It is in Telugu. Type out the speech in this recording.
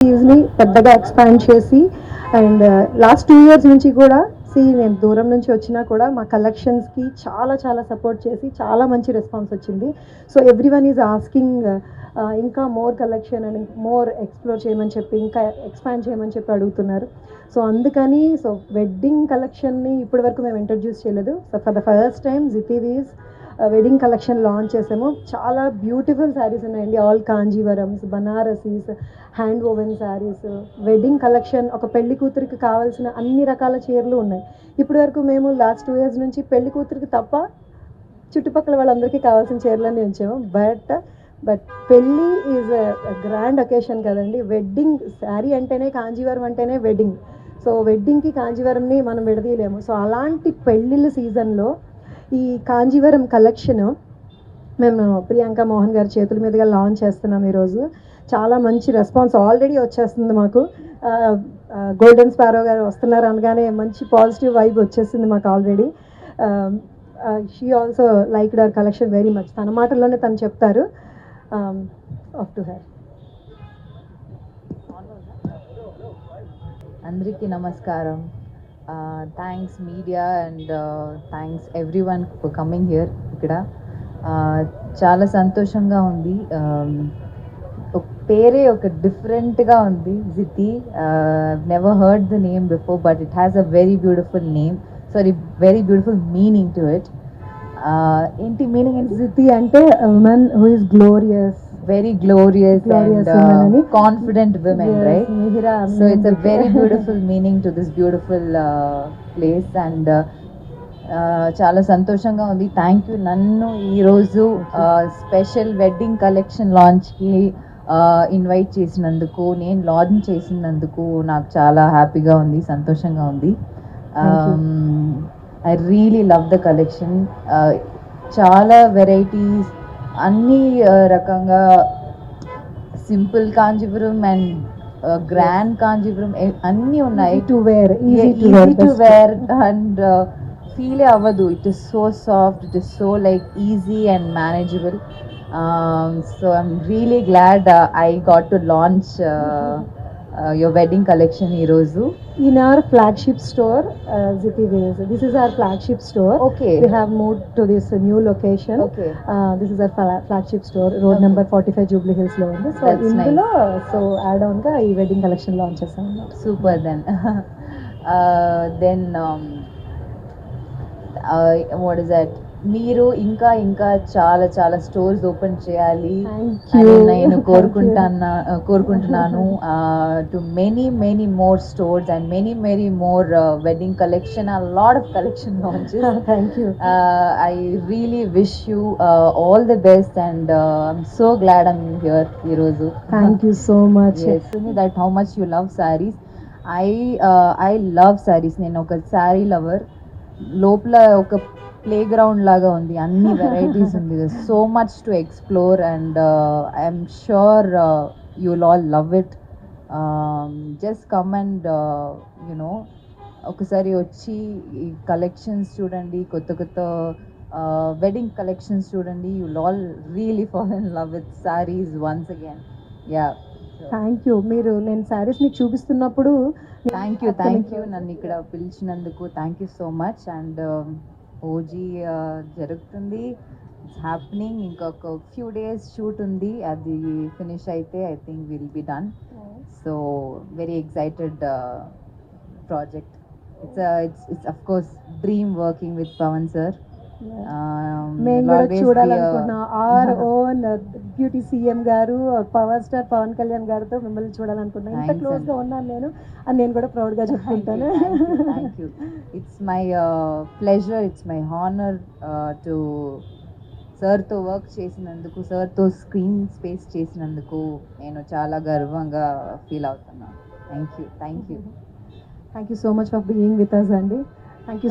ని పెద్దగా ఎక్స్పాండ్ చేసి అండ్ లాస్ట్ 2 years నుంచి కూడా నేను దూరం నుంచి వచ్చినా కూడా మా కలెక్షన్స్కి చాలా చాలా సపోర్ట్ చేసి చాలా మంచి రెస్పాన్స్ వచ్చింది. So everyone is asking ఇంకా more collection and more explore చేయమని చెప్పి ఇంకా ఎక్స్పాండ్ చేయమని చెప్పి అడుగుతున్నారు. సో అందుకని వెడ్డింగ్ కలెక్షన్ని ఇప్పటి వరకు మేము ఇంట్రడ్యూస్ చేయలేదు. So for the first time జితివీస్ వెడ్డింగ్ కలెక్షన్ లాంచ్ చేసాము. చాలా బ్యూటిఫుల్ శారీస్ ఉన్నాయండి. All Kanjeevarams, Banarasis, hand woven sarees, wedding collection, ఒక పెళ్లి కూతురికి కావాల్సిన అన్ని రకాల చీరలు ఉన్నాయి. ఇప్పటి వరకు మేము లాస్ట్ 2 years నుంచి పెళ్లి కూతురికి తప్ప చుట్టుపక్కల వాళ్ళందరికీ కావాల్సిన చీరలన్నీ ఉంచాము. బట్ పెళ్ళి ఈజ్ గ్రాండ్ ఒకేషన్ కదండి. వెడ్డింగ్ శారీ అంటేనే, కాంజీవరం అంటేనే వెడ్డింగ్. సో వెడ్డింగ్కి కాంజీవరంని మనం విడదీయలేము. సో అలాంటి పెళ్ళిళ్ళ సీజన్లో ఈ కాంజీవరం కలెక్షన్ మేము ప్రియాంక మోహన్ గారి చేతుల మీదుగా లాంచ్ చేస్తున్నాం ఈరోజు. చాలా మంచి రెస్పాన్స్ ఆల్రెడీ వచ్చేస్తుంది మాకు. గోల్డెన్ స్పారో గారు వస్తున్నారు అనగానే మంచి పాజిటివ్ వైబ్ వచ్చేసింది మాకు already. She also liked our collection very much. తన మాటల్లోనే తను చెప్తారు. Over to her. అందరికీ నమస్కారం. Thanks media and thanks everyone for coming here. ఇక్కడ చాలా సంతోషంగా ఉంది. పేరే ఒక డిఫరెంట్గా ఉంది, Jithi. Never heard the name before, but it has a very beautiful name, sorry very beautiful meaning to it. ఏంటి మీనింగ్ ఏంటి? జితి అంటే women who is glorious, very glorious and confident women, yes, right? Mihira, so it's a very beautiful meaning to this beautiful place and చాలా సంతోషంగా ఉంది. థ్యాంక్ యూ నన్ను ఈరోజు స్పెషల్ వెడ్డింగ్ కలెక్షన్ లాంచ్కి ఇన్వైట్ చేసినందుకు, నేను లాంచ్ చేసినందుకు నాకు చాలా హ్యాపీగా ఉంది, సంతోషంగా ఉంది. I really love the collection. చాలా వెరైటీస్, అన్ని రకంగా simple Kanjeevaram and grand Kanjeevaram అన్నీ ఉన్నాయి. ఈజీ టు వేర్ అండ్ ఫీలే అవ్వదు. It is so soft, it is so like easy and manageable. So I'm really glad I got to launch your wedding collection ఈరోజు in our flagship store, Ziti Wears. This is our flagship store. Okay, we have moved to this new location. Okay, this is our flagship store, road number 45 Jubilee Hills lo undi. So indulo so add on ga ee wedding collection launch chesam. Super then. Then what is that, మీరు ఇంకా ఇంకా చాలా చాలా స్టోర్స్ ఓపెన్ చేయాలి అని నేను కోరుకుంటున్నాను. To many more stores and many more wedding collection, a lot of collection launches. Thank you. I really wish you all the best and I'm so glad I'm here ఈరోజు. Thank you so much. Yes, that how much you love sarees. I love sarees. నేను ఒక సారీ లవర్. లోపల ఒక ప్లే గ్రౌండ్ లాగా ఉంది, అన్ని వెరైటీస్ ఉంది, so much to explore and I'm sure you'll all love it. Just come and you know ఒకసారి వచ్చి ఈ కలెక్షన్స్ చూడండి, కొత్త కొత్త వెడ్డింగ్ కలెక్షన్స్ చూడండి. You'll all really fall in love with sarees once again. Yeah, thank you. మీరు నేను శారీస్ మీకు చూపిస్తున్నప్పుడు థ్యాంక్ యూ నన్ను ఇక్కడ పిలిచినందుకు. Thank you so much. And OG జరుగుతుంది, ఇట్స్ హ్యాపెనింగ్. ఇంకొక ఫ్యూ డేస్ షూట్ ఉంది, అది ఫినిష్ అయితే I think will be done. So very excited project. It's of course dream working with Pawan sir. మేము కూడా చూడాలనుకున్నాం. ఆర్ ఓన్ బ్యూటీ సీఎం గారు, పవర్ స్టార్ పవన్ కళ్యాణ్ గారితో మిమ్మల్ని చూడాలనుకున్నాను. ఇంత క్లోజ్ గా ఉన్నాను నేను అని నేను కూడా ప్రౌడ్ గా చెప్పుకుంటాను. Thank you. It's my pleasure, it's my honour to సార్తో వర్క్ చేసినందుకు, సార్తో స్క్రీన్ స్పేస్ చేసినందుకు నేను చాలా గర్వంగా ఫీల్ అవుతున్నాను. Thank you so much for being with us అండి. Thank you.